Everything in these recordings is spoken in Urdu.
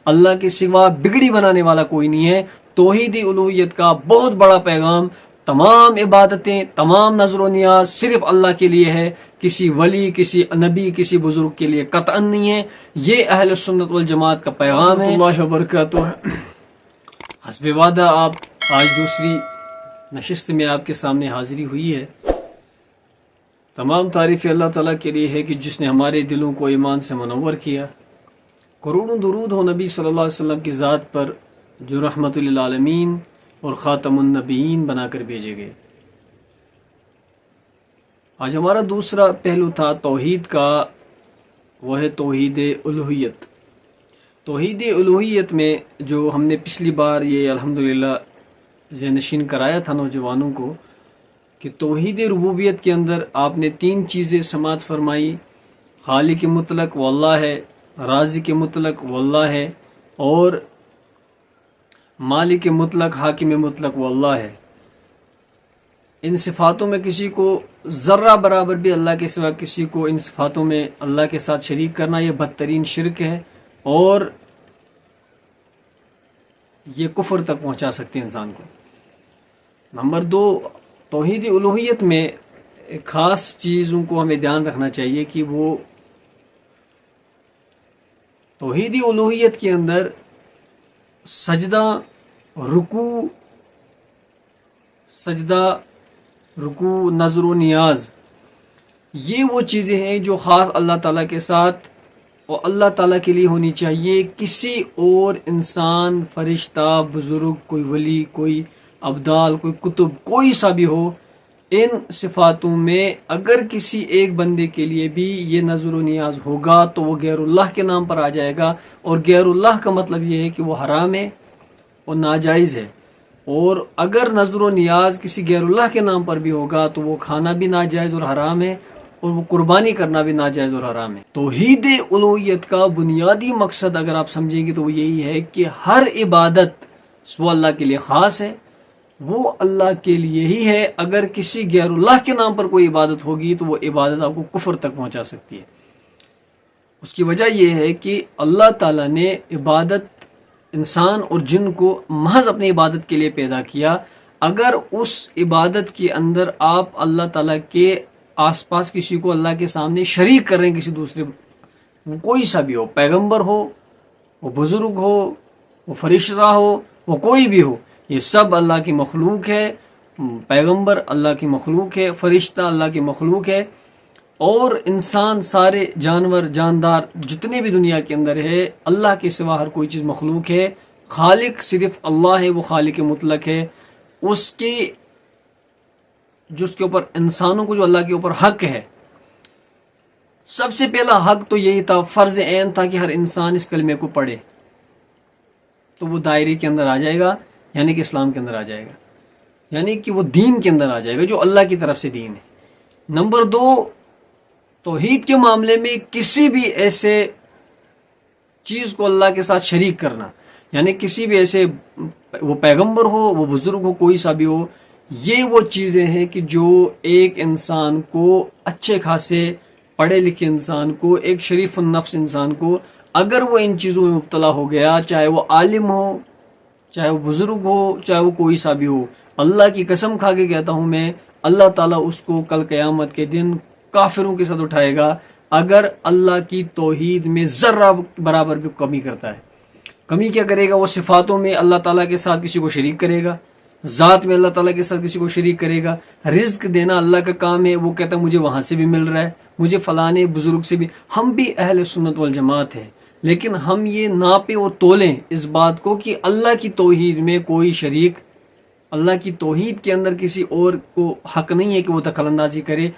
اللہ کے سوا بگڑی بنانے والا کوئی نہیں ہے۔ توحید الوہیت کا بہت بڑا پیغام، تمام عبادتیں، تمام نظر و نیاز صرف اللہ کے لیے ہے، کسی ولی، کسی نبی، کسی بزرگ کے لیے قطعاً نہیں ہے۔ یہ اہل سنت والجماعت کا پیغام ہے۔ اللہ وبرکاتہ۔ حسب وعدہ آپ آج دوسری نشست میں آپ کے سامنے حاضری ہوئی ہے۔ تمام تعریف اللہ تعالیٰ کے لیے ہے کہ جس نے ہمارے دلوں کو ایمان سے منور کیا۔ کروڑوں درود ہو نبی صلی اللہ علیہ وسلم کی ذات پر جو رحمت للعالمین اور خاتم النبیین بنا کر بھیجے گئے۔ آج ہمارا دوسرا پہلو تھا توحید کا، وہ ہے توحید الوہیت۔ توحید الوہیت میں جو ہم نے پچھلی بار یہ الحمدللہ ذہن نشین کرایا تھا نوجوانوں کو کہ توحید ربوبیت کے اندر آپ نے 3 چیزیں سماعت فرمائی، خالق مطلق وہ اللہ ہے، رازق مطلق وہ اللہ ہے، اور مالک مطلق حاکم مطلق وہ اللہ ہے۔ ان صفاتوں میں کسی کو ذرہ برابر بھی اللہ کے سوا کسی کو ان صفاتوں میں اللہ کے ساتھ شریک کرنا یہ بدترین شرک ہے، اور یہ کفر تک پہنچا سکتے ہیں انسان کو۔ نمبر 2، توحید الوہیت میں ایک خاص چیزوں کو ہمیں دھیان رکھنا چاہیے کہ وہ توحید الوہیت کے اندر سجدہ، رکوع، نظر و نیاز، یہ وہ چیزیں ہیں جو خاص اللہ تعالیٰ کے ساتھ اور اللہ تعالیٰ کے لیے ہونی چاہیے۔ کسی اور انسان، فرشتہ، بزرگ، کوئی ولی، کوئی ابدال، کوئی کتب، کوئی سا بھی ہو، ان صفاتوں میں اگر کسی ایک بندے کے لیے بھی یہ نظر و نیاز ہوگا تو وہ غیر اللہ کے نام پر آ جائے گا، اور غیر اللہ کا مطلب یہ ہے کہ وہ حرام ہے اور ناجائز ہے۔ اور اگر نظر و نیاز کسی غیر اللہ کے نام پر بھی ہوگا تو وہ کھانا بھی ناجائز اور حرام ہے، اور وہ قربانی کرنا بھی ناجائز اور حرام ہے۔ توحید الوہیت کا بنیادی مقصد اگر آپ سمجھیں گے تو وہ یہی ہے کہ ہر عبادت وہ اللہ کے لیے خاص ہے، وہ اللہ کے لیے ہی ہے۔ اگر کسی غیر اللہ کے نام پر کوئی عبادت ہوگی تو وہ عبادت آپ کو کفر تک پہنچا سکتی ہے۔ اس کی وجہ یہ ہے کہ اللہ تعالیٰ نے عبادت انسان اور جن کو محض اپنی عبادت کے لیے پیدا کیا۔ اگر اس عبادت کے اندر آپ اللہ تعالیٰ کے آس پاس کسی کو اللہ کے سامنے شریک کر رہے ہیں، کسی دوسرے، وہ کوئی سا بھی ہو، پیغمبر ہو، وہ بزرگ ہو، وہ فرشتہ ہو، وہ کوئی بھی ہو، یہ سب اللہ کی مخلوق ہے۔ پیغمبر اللہ کی مخلوق ہے، فرشتہ اللہ کی مخلوق ہے، اور انسان، سارے جانور، جاندار جتنے بھی دنیا کے اندر ہے، اللہ کے سوا ہر کوئی چیز مخلوق ہے۔ خالق صرف اللہ ہے، وہ خالق مطلق ہے۔ اس کے اوپر انسانوں کو جو اللہ کے اوپر حق ہے، سب سے پہلا حق تو یہی تھا، فرض عین تھا کہ ہر انسان اس کلمے کو پڑھے تو وہ دائرے کے اندر آ جائے گا، یعنی کہ اسلام کے اندر آ جائے گا، یعنی کہ وہ دین کے اندر آ جائے گا جو اللہ کی طرف سے دین ہے۔ نمبر 2، توحید کے معاملے میں کسی بھی ایسے چیز کو اللہ کے ساتھ شریک کرنا، یعنی کسی بھی ایسے، وہ پیغمبر ہو، وہ بزرگ ہو، کوئی سا بھی ہو، یہ وہ چیزیں ہیں کہ جو ایک انسان کو، اچھے خاصے پڑھے لکھے انسان کو، ایک شریف النفس انسان کو، اگر وہ ان چیزوں میں مبتلا ہو گیا، چاہے وہ عالم ہو، چاہے وہ بزرگ ہو، چاہے وہ کوئی سا بھی ہو، اللہ کی قسم کھا کے کہتا ہوں میں، اللہ تعالیٰ اس کو کل قیامت کے دن کافروں کے ساتھ اٹھائے گا اگر اللہ کی توحید میں ذرہ برابر بھی کمی کرتا ہے۔ کمی کیا کرے گا؟ وہ صفاتوں میں اللہ تعالیٰ کے ساتھ کسی کو شریک کرے گا، ذات میں اللہ تعالیٰ کے ساتھ کسی کو شریک کرے گا، رزق دینا اللہ کا کام ہے، وہ کہتا ہے مجھے وہاں سے بھی مل رہا ہے، مجھے فلانے بزرگ سے بھی۔ ہم بھی اہل سنت والجماعت ہیں، لیکن ہم یہ ناپیں اور تولیں اس بات کو کہ اللہ کی توحید میں کوئی شریک، اللہ کی توحید کے اندر کسی اور کو حق نہیں ہے کہ وہ دخل اندازی کرے۔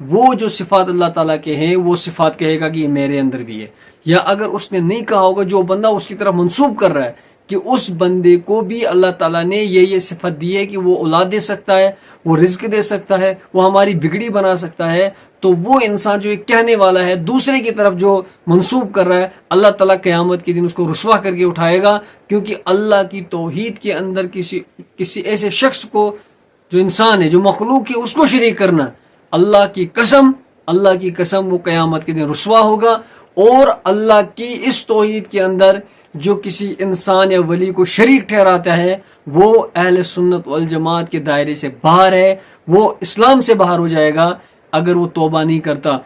وہ جو صفات اللہ تعالیٰ کے ہیں وہ صفات کہے گا کہ یہ میرے اندر بھی ہے، یا اگر اس نے نہیں کہا ہوگا، جو بندہ اس کی طرف منسوب کر رہا ہے کہ اس بندے کو بھی اللہ تعالیٰ نے یہ صفت دی ہے کہ وہ اولاد دے سکتا ہے، وہ رزق دے سکتا ہے، وہ ہماری بگڑی بنا سکتا ہے، تو وہ انسان جو یہ کہنے والا ہے دوسرے کی طرف جو منسوب کر رہا ہے، اللہ تعالیٰ قیامت کے دن اس کو رسوا کر کے اٹھائے گا، کیونکہ اللہ کی توحید کے اندر کسی ایسے شخص کو جو انسان ہے، جو مخلوق ہے، اس کو شریک کرنا، اللہ کی قسم وہ قیامت کے دن رسوا ہوگا، اور اللہ کی اس توحید کے اندر جو کسی انسان یا ولی کو شریک ٹھہراتا ہے وہ اہل سنت والجماعت کے دائرے سے باہر ہے، وہ اسلام سے باہر ہو جائے گا اگر وہ توبہ نہیں کرتا۔